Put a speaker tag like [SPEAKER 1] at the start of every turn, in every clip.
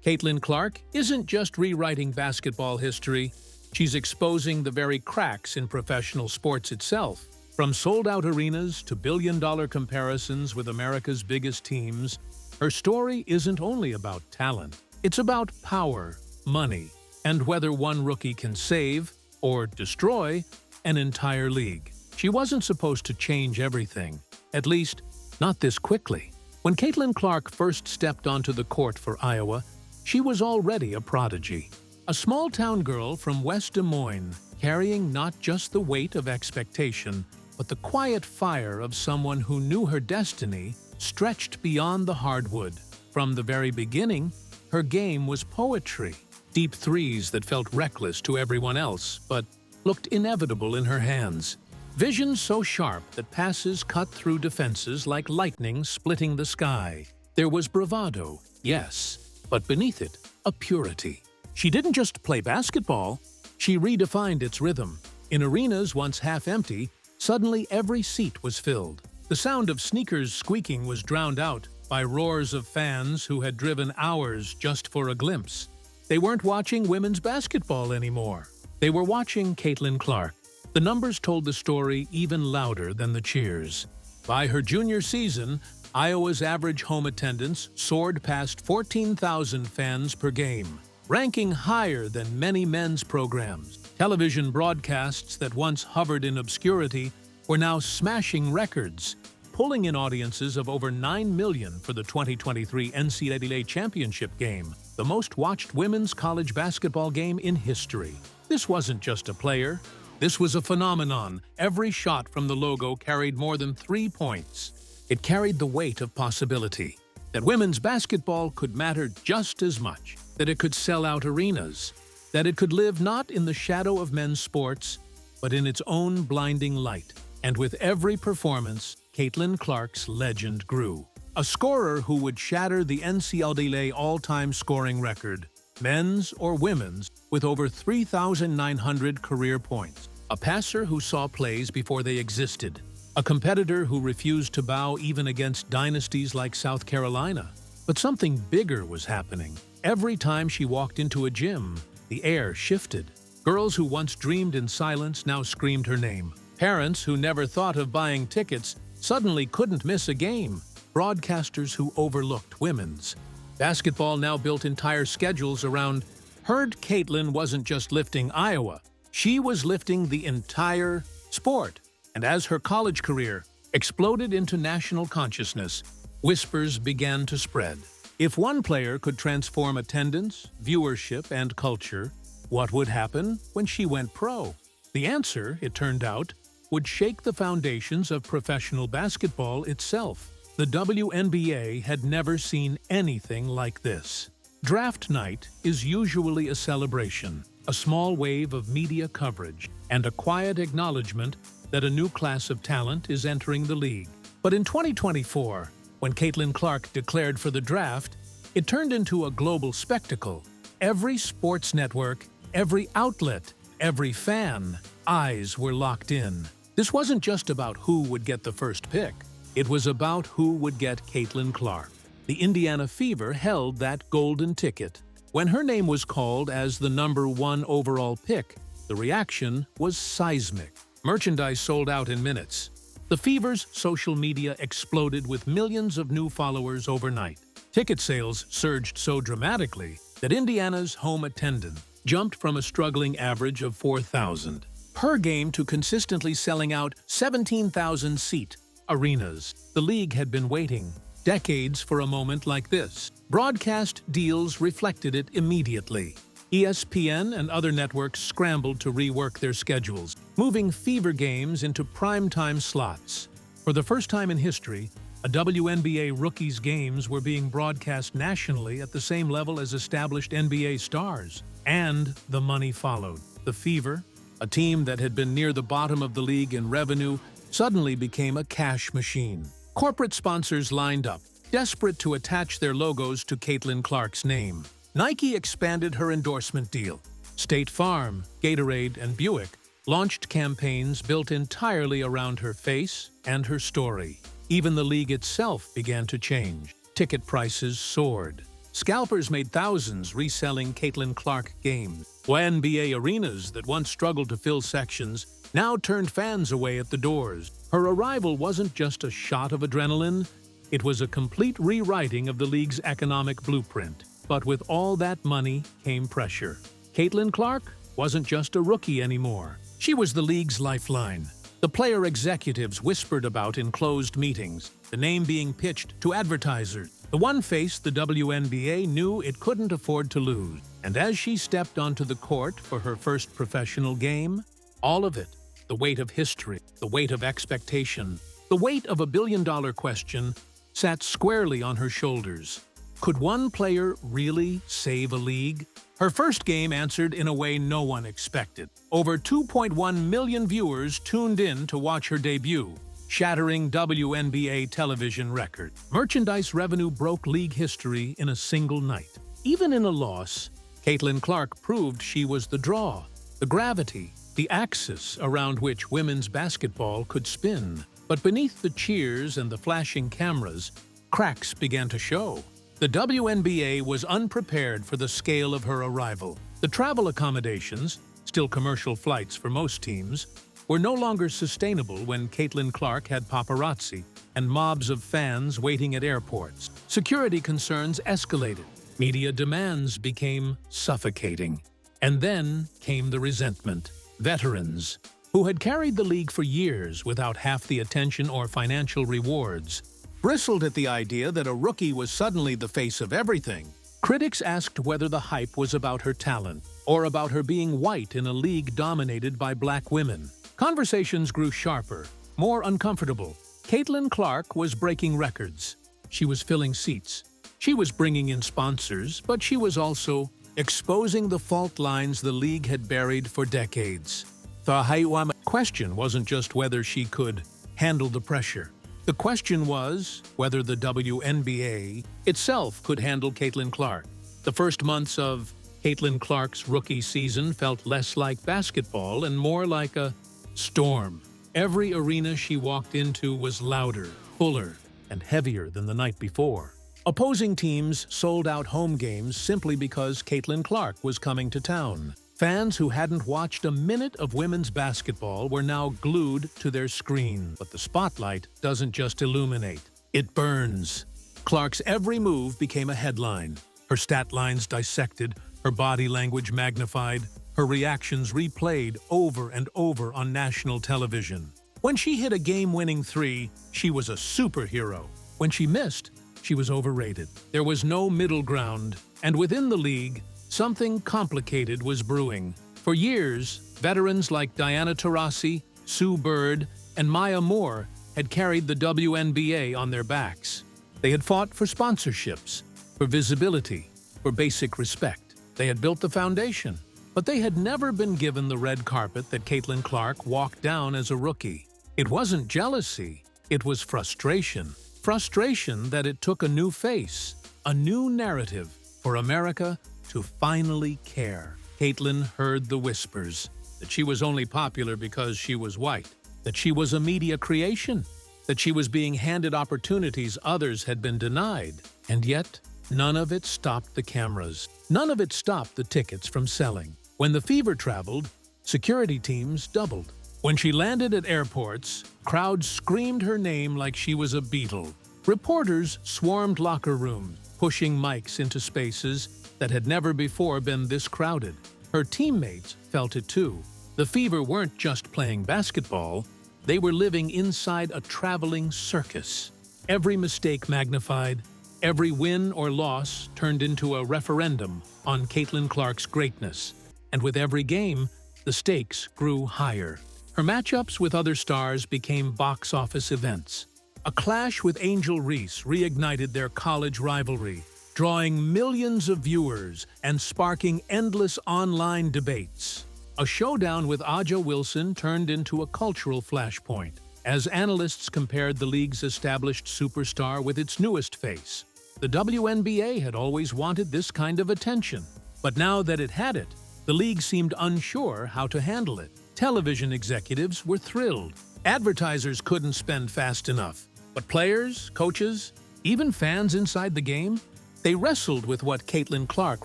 [SPEAKER 1] Caitlin Clark isn't just rewriting basketball history, she's exposing the very cracks in professional sports itself. From sold-out arenas to billion-dollar comparisons with America's biggest teams, her story isn't only about talent. It's about power, money, and whether one rookie can save or destroy an entire league. She wasn't supposed to change everything, at least not this quickly. When Caitlin Clark first stepped onto the court for Iowa, she was already a prodigy. A small-town girl from West Des Moines, carrying not just the weight of expectation, but the quiet fire of someone who knew her destiny stretched beyond the hardwood. From the very beginning, her game was poetry. Deep threes that felt reckless to everyone else, but looked inevitable in her hands. Vision so sharp that passes cut through defenses like lightning splitting the sky. There was bravado, yes, but beneath it, a purity. She didn't just play basketball, she redefined its rhythm. In arenas once half empty, suddenly every seat was filled. The sound of sneakers squeaking was drowned out by roars of fans who had driven hours just for a glimpse. They weren't watching women's basketball anymore. They were watching Caitlin Clark. The numbers told the story even louder than the cheers. By her junior season, Iowa's average home attendance soared past 14,000 fans per game, ranking higher than many men's programs. Television broadcasts that once hovered in obscurity were now smashing records, pulling in audiences of over 9 million for the 2023 NCAA Championship game, the most-watched women's college basketball game in history. This wasn't just a player. This was a phenomenon. Every shot from the logo carried more than 3 points. It carried the weight of possibility, that women's basketball could matter just as much, that it could sell out arenas, that it could live not in the shadow of men's sports, but in its own blinding light. And with every performance, Caitlin Clark's legend grew. A scorer who would shatter the NCAA all-time scoring record, men's or women's, with over 3,900 career points. A passer who saw plays before they existed. A competitor who refused to bow even against dynasties like South Carolina. But something bigger was happening. Every time she walked into a gym, the air shifted. Girls who once dreamed in silence now screamed her name. Parents who never thought of buying tickets suddenly couldn't miss a game. Broadcasters who overlooked women's basketball now built entire schedules around. Heard Caitlin wasn't just lifting Iowa. She was lifting the entire sport. And as her college career exploded into national consciousness, whispers began to spread. If one player could transform attendance, viewership, and culture, what would happen when she went pro? The answer, it turned out, would shake the foundations of professional basketball itself. The WNBA had never seen anything like this. Draft night is usually a celebration, a small wave of media coverage, and a quiet acknowledgement that a new class of talent is entering the league. But in 2024, when Caitlin Clark declared for the draft, it turned into a global spectacle. Every sports network, every outlet, every fan, eyes were locked in. This wasn't just about who would get the first pick. It was about who would get Caitlin Clark. The Indiana Fever held that golden ticket. When her name was called as the #1 overall pick, the reaction was seismic. Merchandise sold out in minutes. The Fever's social media exploded with millions of new followers overnight. Ticket sales surged so dramatically that Indiana's home attendance jumped from a struggling average of 4,000 per game to consistently selling out 17,000-seat arenas. The league had been waiting decades for a moment like this. Broadcast deals reflected it immediately. ESPN and other networks scrambled to rework their schedules, moving Fever games into primetime slots. For the first time in history, a WNBA rookie's games were being broadcast nationally at the same level as established NBA stars. And the money followed. The Fever, a team that had been near the bottom of the league in revenue, suddenly became a cash machine. Corporate sponsors lined up, desperate to attach their logos to Caitlin Clark's name. Nike expanded her endorsement deal. State Farm, Gatorade, and Buick launched campaigns built entirely around her face and her story. Even the league itself began to change. Ticket prices soared. Scalpers made thousands reselling Caitlin Clark games. WNBA arenas that once struggled to fill sections now turned fans away at the doors. Her arrival wasn't just a shot of adrenaline, it was a complete rewriting of the league's economic blueprint. But with all that money came pressure. Caitlin Clark wasn't just a rookie anymore. She was the league's lifeline. The player executives whispered about in closed meetings, the name being pitched to advertisers. The one face the WNBA knew it couldn't afford to lose. And as she stepped onto the court for her first professional game, all of it, the weight of history, the weight of expectation, the weight of a billion-dollar question, sat squarely on her shoulders. Could one player really save a league? Her first game answered in a way no one expected. Over 2.1 million viewers tuned in to watch her debut, shattering WNBA television record. Merchandise revenue broke league history in a single night. Even in a loss, Caitlin Clark proved she was the draw, the gravity, the axis around which women's basketball could spin. But beneath the cheers and the flashing cameras, cracks began to show. The WNBA was unprepared for the scale of her arrival. The travel accommodations, still commercial flights for most teams, were no longer sustainable when Caitlin Clark had paparazzi and mobs of fans waiting at airports. Security concerns escalated. Media demands became suffocating. And then came the resentment. Veterans, who had carried the league for years without half the attention or financial rewards, bristled at the idea that a rookie was suddenly the face of everything. Critics asked whether the hype was about her talent or about her being white in a league dominated by black women. Conversations grew sharper, more uncomfortable. Caitlin Clark was breaking records. She was filling seats. She was bringing in sponsors, but she was also exposing the fault lines the league had buried for decades. The question wasn't just whether she could handle the pressure. The question was whether the WNBA itself could handle Caitlin Clark. The first months of Caitlin Clark's rookie season felt less like basketball and more like a storm. Every arena she walked into was louder, fuller, and heavier than the night before. Opposing teams sold out home games simply because Caitlin Clark was coming to town. Fans who hadn't watched a minute of women's basketball were now glued to their screen. But the spotlight doesn't just illuminate, it burns. Clark's every move became a headline. Her stat lines dissected, her body language magnified, her reactions replayed over and over on national television. When she hit a game-winning three, she was a superhero. When she missed, she was overrated. There was no middle ground, and within the league, something complicated was brewing. For years, veterans like Diana Taurasi, Sue Bird, and Maya Moore had carried the WNBA on their backs. They had fought for sponsorships, for visibility, for basic respect. They had built the foundation, but they had never been given the red carpet that Caitlin Clark walked down as a rookie. It wasn't jealousy, it was frustration. Frustration that it took a new face, a new narrative for America to finally care. Caitlin heard the whispers that she was only popular because she was white, that she was a media creation, that she was being handed opportunities others had been denied. And yet, none of it stopped the cameras. None of it stopped the tickets from selling. When the fever traveled, security teams doubled. When she landed at airports, crowds screamed her name like she was a Beatle. Reporters swarmed locker rooms, pushing mics into spaces that had never before been this crowded. Her teammates felt it too. The Fever weren't just playing basketball, they were living inside a traveling circus. Every mistake magnified, every win or loss turned into a referendum on Caitlin Clark's greatness. And with every game, the stakes grew higher. Her matchups with other stars became box office events. A clash with Angel Reese reignited their college rivalry, drawing millions of viewers and sparking endless online debates. A showdown with Aja Wilson turned into a cultural flashpoint, as analysts compared the league's established superstar with its newest face. The WNBA had always wanted this kind of attention, but now that it had it, the league seemed unsure how to handle it. Television executives were thrilled. Advertisers couldn't spend fast enough. But players, coaches, even fans inside the game, They wrestled with what Caitlin Clark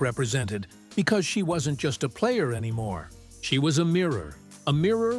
[SPEAKER 1] represented because she wasn't just a player anymore. She was a mirror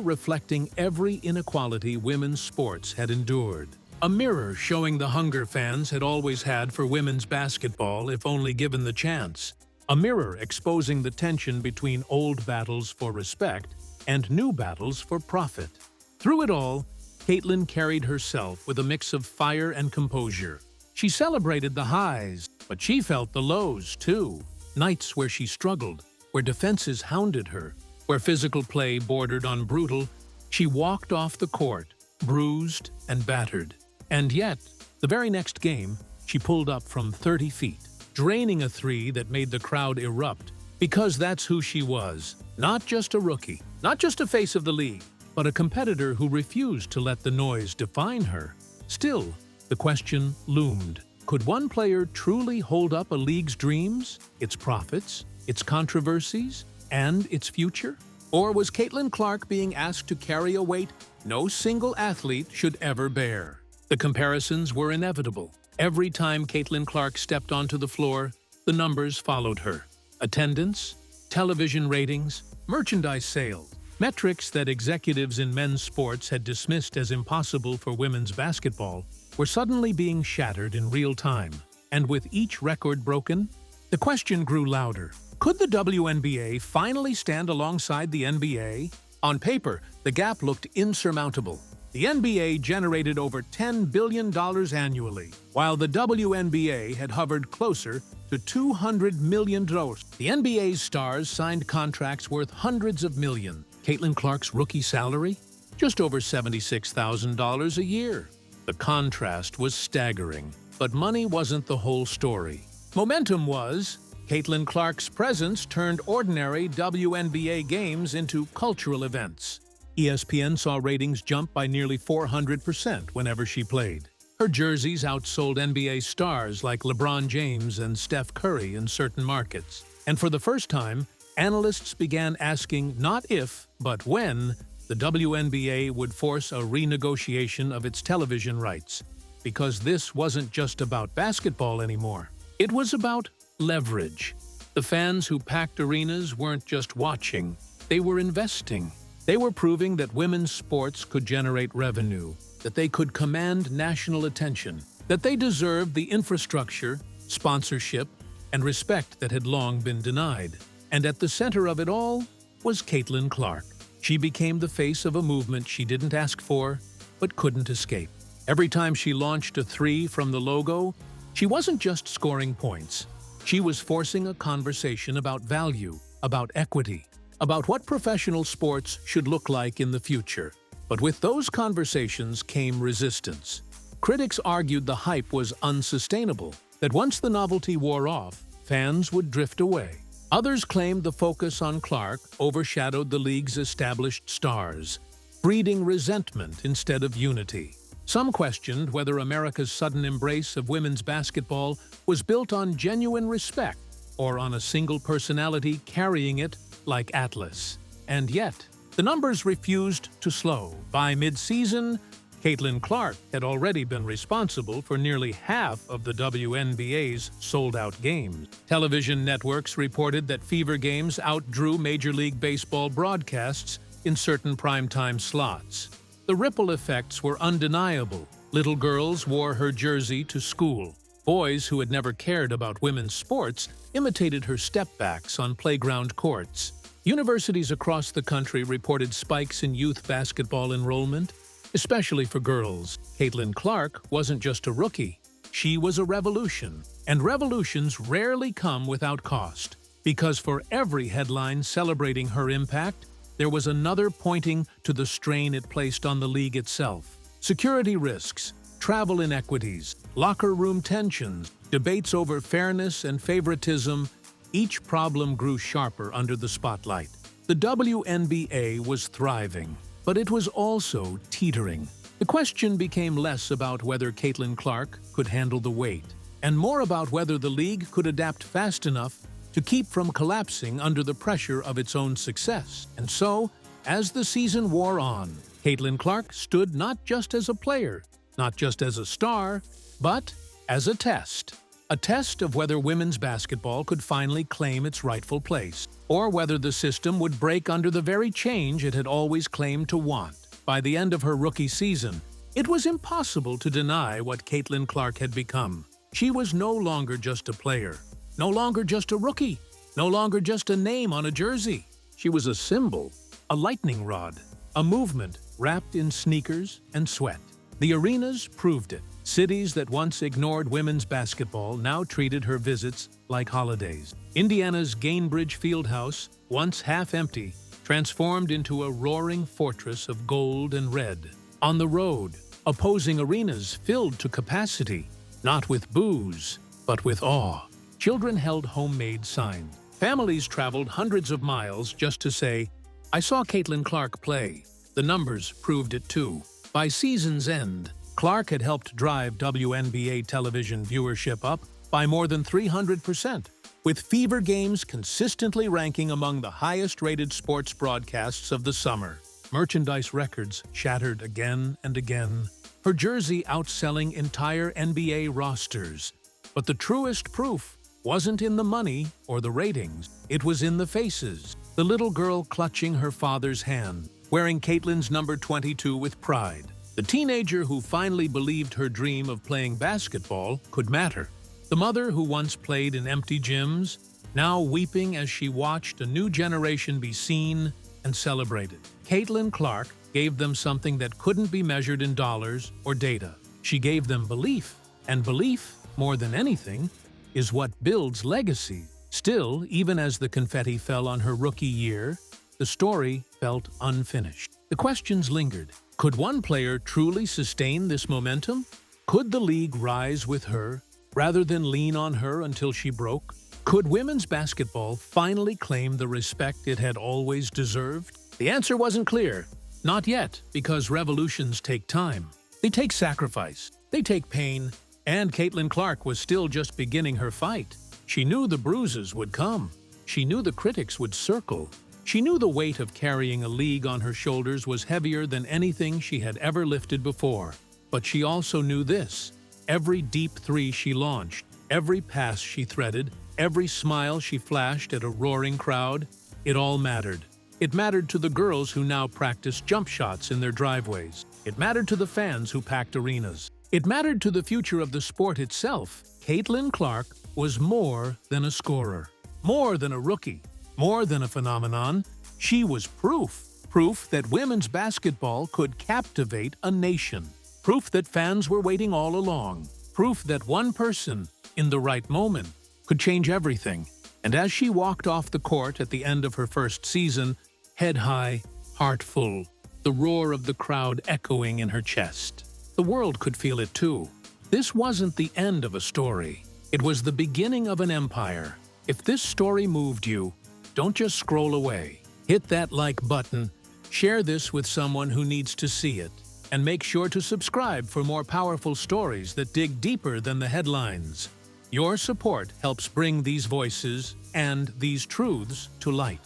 [SPEAKER 1] reflecting every inequality women's sports had endured. A mirror showing the hunger fans had always had for women's basketball if only given the chance. A mirror exposing the tension between old battles for respect and new battles for profit. Through it all, Caitlin carried herself with a mix of fire and composure. She celebrated the highs, but she felt the lows too. Nights where she struggled, where defenses hounded her, where physical play bordered on brutal, she walked off the court, bruised and battered. And yet, the very next game, she pulled up from 30 feet, draining a three that made the crowd erupt, because that's who she was. Not just a rookie, not just a face of the league, but a competitor who refused to let the noise define her. Still, the question loomed. Could one player truly hold up a league's dreams, its profits, its controversies, and its future? Or was Caitlin Clark being asked to carry a weight no single athlete should ever bear? The comparisons were inevitable. Every time Caitlin Clark stepped onto the floor, the numbers followed her. Attendance, television ratings, merchandise sales, metrics that executives in men's sports had dismissed as impossible for women's basketball were suddenly being shattered in real time. And with each record broken, the question grew louder. Could the WNBA finally stand alongside the NBA? On paper, the gap looked insurmountable. The NBA generated over $10 billion annually, while the WNBA had hovered closer to $200 million. The NBA's stars signed contracts worth hundreds of millions. Caitlin Clark's rookie salary? Just over $76,000 a year. The contrast was staggering, but money wasn't the whole story. Momentum was. Caitlin Clark's presence turned ordinary WNBA games into cultural events. ESPN saw ratings jump by nearly 400% whenever she played. Her jerseys outsold NBA stars like LeBron James and Steph Curry in certain markets. And for the first time, analysts began asking not if, but when, the WNBA would force a renegotiation of its television rights. Because this wasn't just about basketball anymore. It was about leverage. The fans who packed arenas weren't just watching, they were investing. They were proving that women's sports could generate revenue, that they could command national attention, that they deserved the infrastructure, sponsorship, and respect that had long been denied. And at the center of it all was Caitlin Clark. She became the face of a movement she didn't ask for, but couldn't escape. Every time she launched a three from the logo, she wasn't just scoring points. She was forcing a conversation about value, about equity, about what professional sports should look like in the future. But with those conversations came resistance. Critics argued the hype was unsustainable, that once the novelty wore off, fans would drift away. Others claimed the focus on Clark overshadowed the league's established stars, breeding resentment instead of unity. Some questioned whether America's sudden embrace of women's basketball was built on genuine respect or on a single personality carrying it like Atlas. And yet, the numbers refused to slow. By mid-season, Caitlin Clark had already been responsible for nearly half of the WNBA's sold-out games. Television networks reported that Fever games outdrew Major League Baseball broadcasts in certain primetime slots. The ripple effects were undeniable. Little girls wore her jersey to school. Boys who had never cared about women's sports imitated her stepbacks on playground courts. Universities across the country reported spikes in youth basketball enrollment, especially for girls. Caitlin Clark wasn't just a rookie. She was a revolution. And revolutions rarely come without cost. Because for every headline celebrating her impact, there was another pointing to the strain it placed on the league itself. Security risks, travel inequities, locker room tensions, debates over fairness and favoritism, each problem grew sharper under the spotlight. The WNBA was thriving, but it was also teetering. The question became less about whether Caitlin Clark could handle the weight, and more about whether the league could adapt fast enough to keep from collapsing under the pressure of its own success. And so, as the season wore on, Caitlin Clark stood not just as a player, not just as a star, but as a test. A test of whether women's basketball could finally claim its rightful place, or whether the system would break under the very change it had always claimed to want. By the end of her rookie season, it was impossible to deny what Caitlin Clark had become. She was no longer just a player, no longer just a rookie, no longer just a name on a jersey. She was a symbol, a lightning rod, a movement wrapped in sneakers and sweat. The arenas proved it. Cities that once ignored women's basketball now treated her visits like holidays. Indiana's Gainbridge Fieldhouse, once half-empty, transformed into a roaring fortress of gold and red. On the road, opposing arenas filled to capacity, not with boos, but with awe. Children held homemade signs. Families traveled hundreds of miles just to say, "I saw Caitlin Clark play." The numbers proved it too. By season's end, Clark had helped drive WNBA television viewership up by more than 300%, with Fever games consistently ranking among the highest-rated sports broadcasts of the summer. Merchandise records shattered again and again, her jersey outselling entire NBA rosters. But the truest proof wasn't in the money or the ratings, it was in the faces. The little girl clutching her father's hand, wearing Caitlin's number 22 with pride. The teenager who finally believed her dream of playing basketball could matter. The mother who once played in empty gyms, now weeping as she watched a new generation be seen and celebrated. Caitlin Clark gave them something that couldn't be measured in dollars or data. She gave them belief, and belief, more than anything, is what builds legacy. Still, even as the confetti fell on her rookie year, the story felt unfinished. The questions lingered. Could one player truly sustain this momentum? Could the league rise with her, rather than lean on her until she broke? Could women's basketball finally claim the respect it had always deserved? The answer wasn't clear. Not yet, because revolutions take time. They take sacrifice. They take pain. And Caitlin Clark was still just beginning her fight. She knew the bruises would come. She knew the critics would circle. She knew the weight of carrying a league on her shoulders was heavier than anything she had ever lifted before. But she also knew this: every deep three she launched, every pass she threaded, every smile she flashed at a roaring crowd, it all mattered. It mattered to the girls who now practiced jump shots in their driveways. It mattered to the fans who packed arenas. It mattered to the future of the sport itself. Caitlin Clark was more than a scorer, more than a rookie, more than a phenomenon. She was proof that women's basketball could captivate a nation, proof that fans were waiting all along, proof that one person, in the right moment, could change everything. And as she walked off the court at the end of her first season, head high, heart full, the roar of the crowd echoing in her chest, the world could feel it too. This wasn't the end of a story. It was the beginning of an empire. If this story moved you, don't just scroll away. Hit that like button, share this with someone who needs to see it, and make sure to subscribe for more powerful stories that dig deeper than the headlines. Your support helps bring these voices and these truths to light.